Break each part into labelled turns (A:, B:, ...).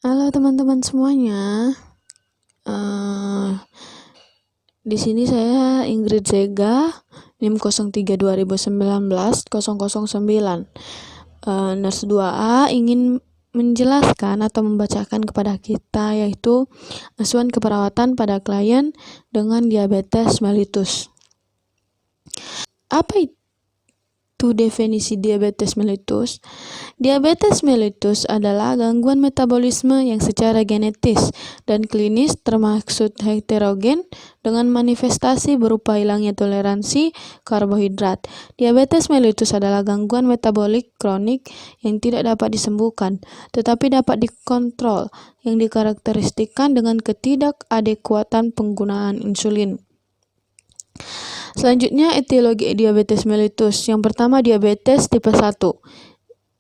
A: Halo teman-teman semuanya. Di sini saya Ingrid Zega, NIM 03 2019 009. Nurse 2A ingin menjelaskan atau membacakan kepada kita yaitu asuhan keperawatan pada klien dengan diabetes mellitus. Apa itu definisi diabetes mellitus? Diabetes mellitus adalah gangguan metabolisme yang secara genetis dan klinis termaksud heterogen dengan manifestasi berupa hilangnya toleransi karbohidrat. Diabetes mellitus adalah gangguan metabolik kronik yang tidak dapat disembuhkan, tetapi dapat dikontrol, yang dikarakteristikkan dengan ketidakadekuatan penggunaan insulin. Selanjutnya, etiologi diabetes mellitus. Yang pertama, diabetes tipe 1.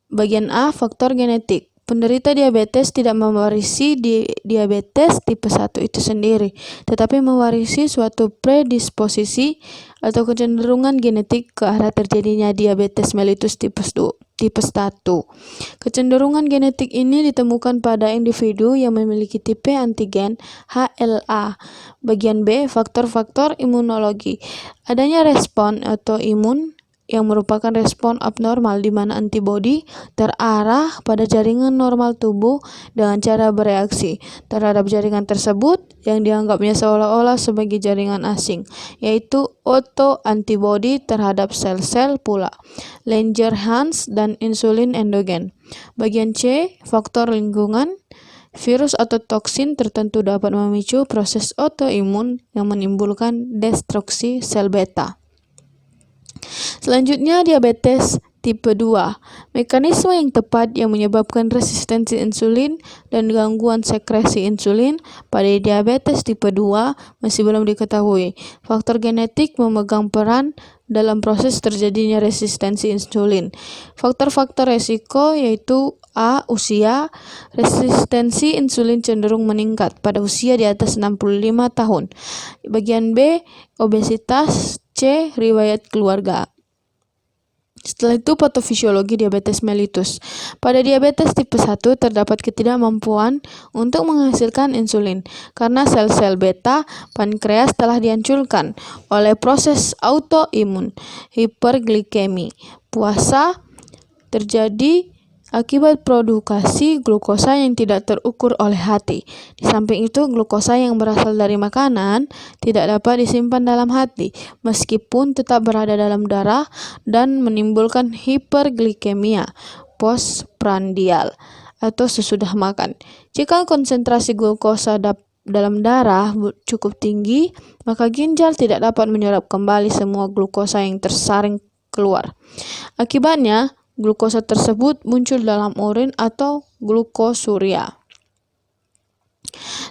A: Bagian A, faktor genetik. Penderita diabetes tidak mewarisi diabetes tipe 1 itu sendiri, tetapi mewarisi suatu predisposisi atau kecenderungan genetik ke arah terjadinya diabetes mellitus tipe 1. Kecenderungan genetik ini ditemukan pada individu yang memiliki tipe antigen HLA. Bagian B, faktor-faktor imunologi. Adanya respon atau imun yang merupakan respon abnormal di mana antibodi terarah pada jaringan normal tubuh dengan cara bereaksi terhadap jaringan tersebut yang dianggapnya seolah-olah sebagai jaringan asing, yaitu autoantibodi terhadap sel-sel pula, Langerhans dan insulin endogen. Bagian C, faktor lingkungan. Virus atau toksin tertentu dapat memicu proses autoimun yang menimbulkan destruksi sel beta. Selanjutnya, diabetes tipe 2. Mekanisme yang tepat yang menyebabkan resistensi insulin dan gangguan sekresi insulin pada diabetes tipe 2 masih belum diketahui. Faktor genetik memegang peran dalam proses terjadinya resistensi insulin. Faktor-faktor resiko yaitu A. Usia. Resistensi insulin cenderung meningkat pada usia di atas 65 tahun. Bagian B. Obesitas. C. Riwayat keluarga. Setelah itu, patofisiologi diabetes mellitus. Pada diabetes tipe 1 terdapat ketidakmampuan untuk menghasilkan insulin karena sel-sel beta pankreas telah dihancurkan oleh proses autoimun. Hiperglikemi. Puasa terjadi akibat produksi glukosa yang tidak terukur oleh hati. Di samping itu, glukosa yang berasal dari makanan tidak dapat disimpan dalam hati, meskipun tetap berada dalam darah dan menimbulkan hiperglikemia postprandial atau sesudah makan. Jika konsentrasi glukosa dalam darah cukup tinggi, maka ginjal tidak dapat menyerap kembali semua glukosa yang tersaring keluar. Akibatnya, glukosa tersebut muncul dalam urin atau glukosuria.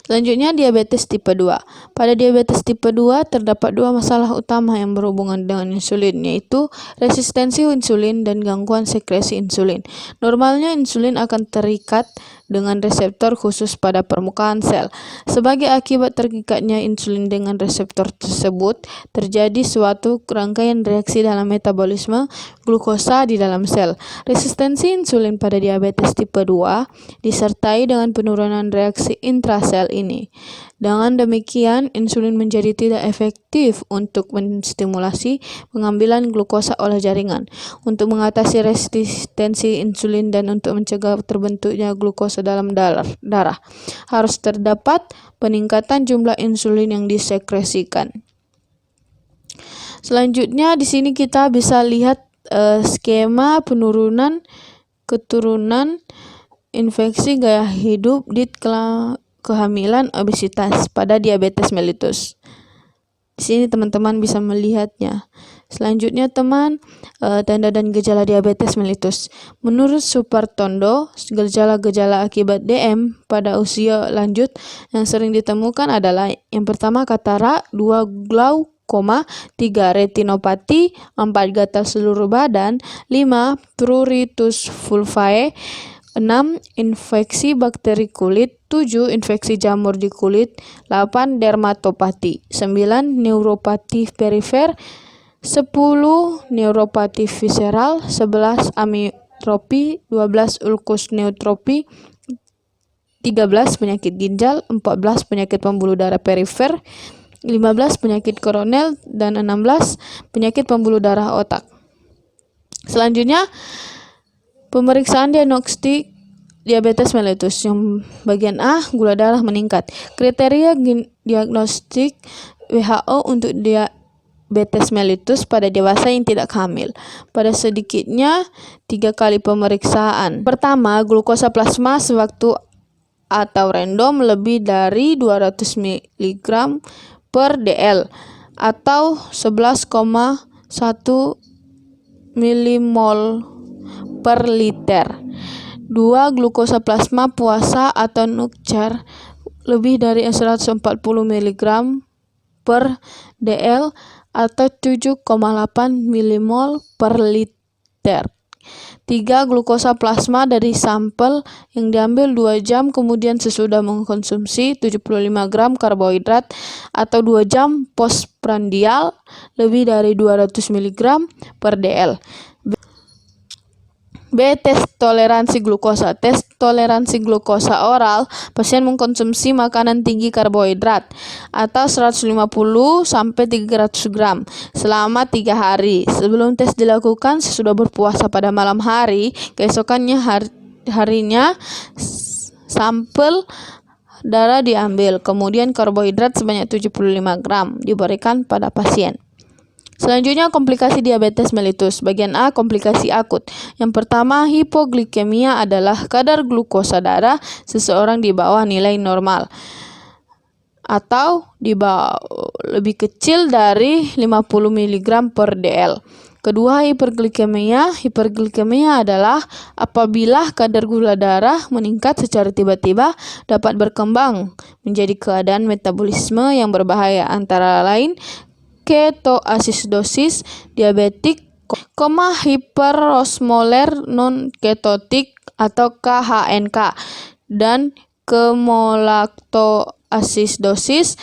A: Selanjutnya, diabetes tipe 2. Pada diabetes tipe 2 terdapat dua masalah utama yang berhubungan dengan insulin, yaitu resistensi insulin dan gangguan sekresi insulin. Normalnya insulin akan terikat dengan reseptor khusus pada permukaan sel. Sebagai akibat terikatnya insulin dengan reseptor tersebut, terjadi suatu rangkaian reaksi dalam metabolisme glukosa di dalam sel. Resistensi insulin pada diabetes tipe 2 disertai dengan penurunan reaksi intrasel ini. Dengan demikian, insulin menjadi tidak efektif untuk menstimulasi pengambilan glukosa oleh jaringan. Untuk mengatasi resistensi insulin dan untuk mencegah terbentuknya glukosa dalam darah, harus terdapat peningkatan jumlah insulin yang disekresikan. Selanjutnya, di sini kita bisa lihat skema keturunan infeksi gaya hidup di kehamilan obesitas pada diabetes mellitus. Di sini teman-teman bisa melihatnya. Selanjutnya tanda dan gejala diabetes mellitus. Menurut Supartondo, gejala-gejala akibat DM pada usia lanjut yang sering ditemukan adalah yang pertama katarak, 2 glaukoma, 3 retinopati, 4 gatal seluruh badan, 5 pruritus vulvae, 6. Infeksi bakteri kulit, 7. Infeksi jamur di kulit, 8. Dermatopati, 9. Neuropati perifer, 10. Neuropati visceral, 11. Amitropi, 12. Ulkus neutropi, 13 penyakit ginjal, 14 penyakit pembuluh darah perifer, 15 penyakit koroner, dan 16 penyakit pembuluh darah otak. Selanjutnya, pemeriksaan diagnostik diabetes mellitus. Yang bagian A, gula darah meningkat. Kriteria diagnostik WHO untuk diabetes mellitus pada dewasa yang tidak hamil. Pada sedikitnya 3 kali pemeriksaan. Pertama, glukosa plasma sewaktu atau random lebih dari 200 mg per dl atau 11,1 milimol per liter. 2. Glukosa plasma puasa atau nukjar lebih dari 140 mg per dl atau 7,8 milimol per liter. 3. Glukosa plasma dari sampel yang diambil 2 jam kemudian sesudah mengkonsumsi 75 gram karbohidrat atau 2 jam postprandial lebih dari 200 mg per dl. B. Tes toleransi glukosa. Tes toleransi glukosa oral, pasien mengkonsumsi makanan tinggi karbohidrat atau 150 sampai 300 gram selama 3 hari. Sebelum tes dilakukan, sesudah berpuasa pada malam hari, keesokannya harinya sampel darah diambil, kemudian karbohidrat sebanyak 75 gram diberikan pada pasien. Selanjutnya, komplikasi diabetes mellitus. Bagian A, komplikasi akut. Yang pertama, hipoglikemia adalah kadar glukosa darah seseorang di bawah nilai normal atau di bawah lebih kecil dari 50 mg per dl. Kedua, hiperglikemia. Hiperglikemia adalah apabila kadar gula darah meningkat secara tiba-tiba dapat berkembang menjadi keadaan metabolisme yang berbahaya, antara lain ketoasidosis diabetik, hiperosmoler non-ketotik atau KHNK, dan kemolaktoasidosis.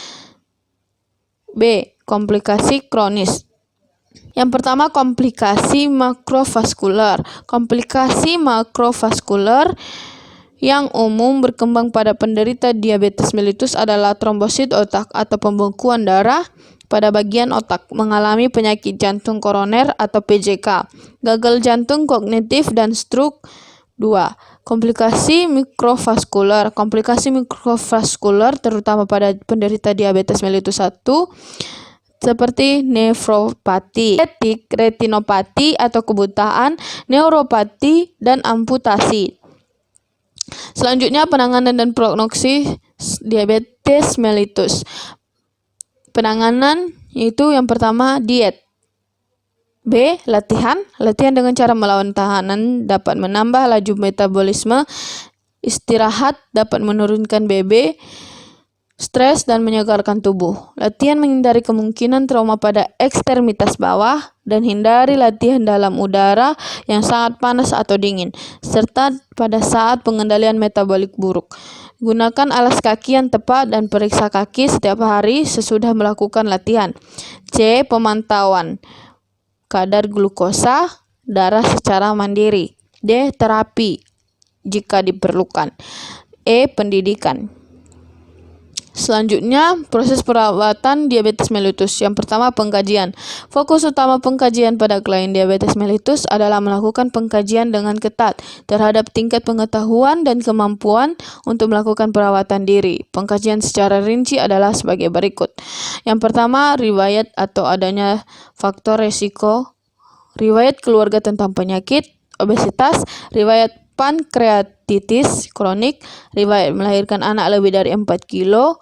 A: B. Komplikasi kronis. Yang pertama, komplikasi makrovaskular. Komplikasi makrovaskular yang umum berkembang pada penderita diabetes mellitus adalah trombosit otak atau pembekuan darah pada bagian otak, mengalami penyakit jantung koroner atau PJK, gagal jantung kognitif, dan stroke. 2. Komplikasi mikrovaskular. Komplikasi mikrovaskular terutama pada penderita diabetes mellitus 1 seperti nefropati, retinopati atau kebutaan, neuropati, dan amputasi. Selanjutnya, penanganan dan prognosis diabetes mellitus. Penanganan yaitu yang pertama, diet. B. Latihan. Latihan dengan cara melawan tahanan dapat menambah laju metabolisme. Istirahat dapat menurunkan BB, stres, dan menyegarkan tubuh. Latihan menghindari kemungkinan trauma pada ekstremitas bawah dan hindari latihan dalam udara yang sangat panas atau dingin, serta pada saat pengendalian metabolik buruk. Gunakan alas kaki yang tepat dan periksa kaki setiap hari sesudah melakukan latihan. C. Pemantauan kadar glukosa darah secara mandiri. D. Terapi jika diperlukan. E. Pendidikan. Selanjutnya, proses perawatan diabetes mellitus. Yang pertama, pengkajian. Fokus utama pengkajian pada klien diabetes mellitus adalah melakukan pengkajian dengan ketat terhadap tingkat pengetahuan dan kemampuan untuk melakukan perawatan diri. Pengkajian secara rinci adalah sebagai berikut. Yang pertama, riwayat atau adanya faktor resiko, riwayat keluarga tentang penyakit, obesitas, riwayat pankreatitis kronik, riwayat melahirkan anak lebih dari 4 kilo,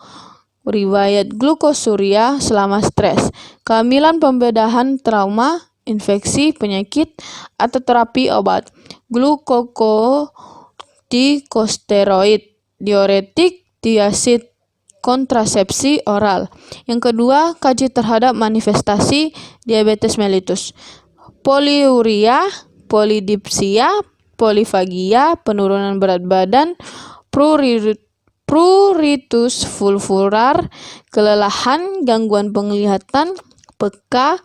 A: riwayat glukosuria selama stres, kehamilan, pembedahan, trauma, infeksi, penyakit, atau terapi obat, glukokotikosteroid, diuretik, diasid, kontrasepsi oral. Yang kedua, kaji terhadap manifestasi diabetes mellitus, poliuria, polidipsia, polifagia, penurunan berat badan, pruritus vulvular, kelelahan, gangguan penglihatan, peka,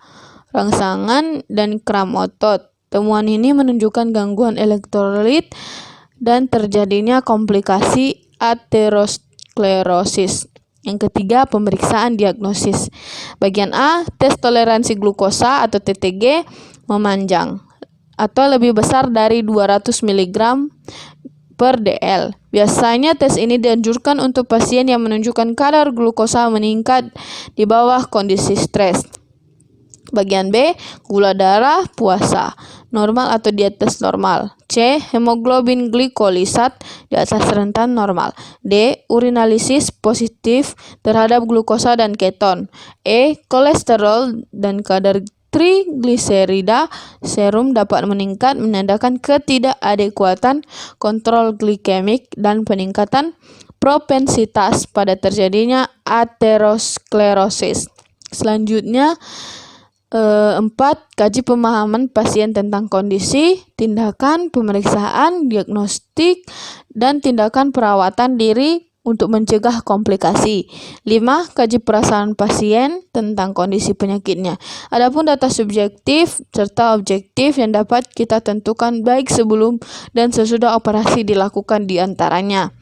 A: rangsangan, dan kram otot. Temuan ini menunjukkan gangguan elektrolit dan terjadinya komplikasi aterosklerosis. Yang ketiga, pemeriksaan diagnosis. Bagian A, tes toleransi glukosa atau TTG memanjang atau lebih besar dari 200 mg per dl. Biasanya tes ini dianjurkan untuk pasien yang menunjukkan kadar glukosa meningkat di bawah kondisi stres. Bagian B, gula darah puasa, normal atau di atas normal. C, hemoglobin glikolisat di atas rentan normal. D, urinalisis positif terhadap glukosa dan keton. E, kolesterol dan kadar trigliserida serum dapat meningkat, menandakan ketidakadekuatan kontrol glikemik dan peningkatan propensitas pada terjadinya aterosklerosis. Selanjutnya, 4. Kaji pemahaman pasien tentang kondisi, tindakan, pemeriksaan, diagnostik, dan tindakan perawatan diri untuk mencegah komplikasi. 5. Kaji perasaan pasien tentang kondisi penyakitnya. Adapun data subjektif serta objektif yang dapat kita tentukan baik sebelum dan sesudah operasi dilakukan di antaranya.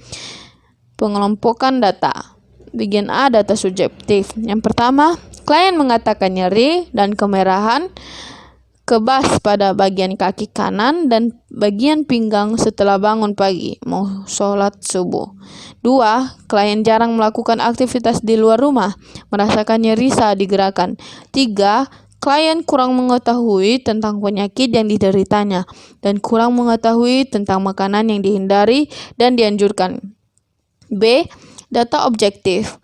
A: Pengelompokan data. Bagian A, data subjektif. Yang pertama, klien mengatakan nyeri dan kemerahan kebas pada bagian kaki kanan dan bagian pinggang setelah bangun pagi mau sholat subuh. 2. Klien jarang melakukan aktivitas di luar rumah, merasakan nyeri saat digerakkan. 3. Klien kurang mengetahui tentang penyakit yang dideritanya dan kurang mengetahui tentang makanan yang dihindari dan dianjurkan. B. Data objektif.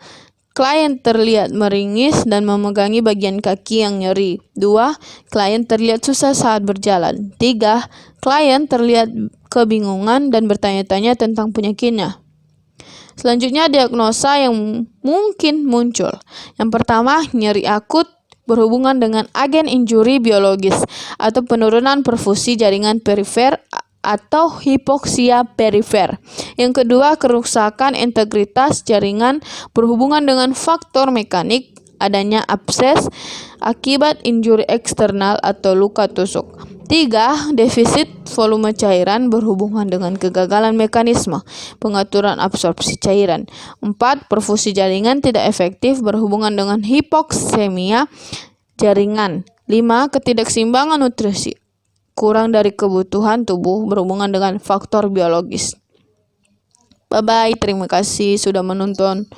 A: Klien terlihat meringis dan memegangi bagian kaki yang nyeri. 2. Klien terlihat susah saat berjalan. 3. Klien terlihat kebingungan dan bertanya-tanya tentang penyakitnya. Selanjutnya, diagnosa yang mungkin muncul. Yang pertama, nyeri akut berhubungan dengan agen injuri biologis atau penurunan perfusi jaringan perifer atau hipoksia perifer. Yang kedua, kerusakan integritas jaringan berhubungan dengan faktor mekanik, adanya abses akibat injuri eksternal atau luka tusuk. 3. Defisit volume cairan berhubungan dengan kegagalan mekanisme pengaturan absorpsi cairan. 4. Perfusi jaringan tidak efektif berhubungan dengan hipoksemia jaringan. 5. Ketidakseimbangan nutrisi kurang dari kebutuhan tubuh berhubungan dengan faktor biologis. Bye-bye, terima kasih sudah menonton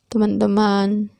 A: teman-teman.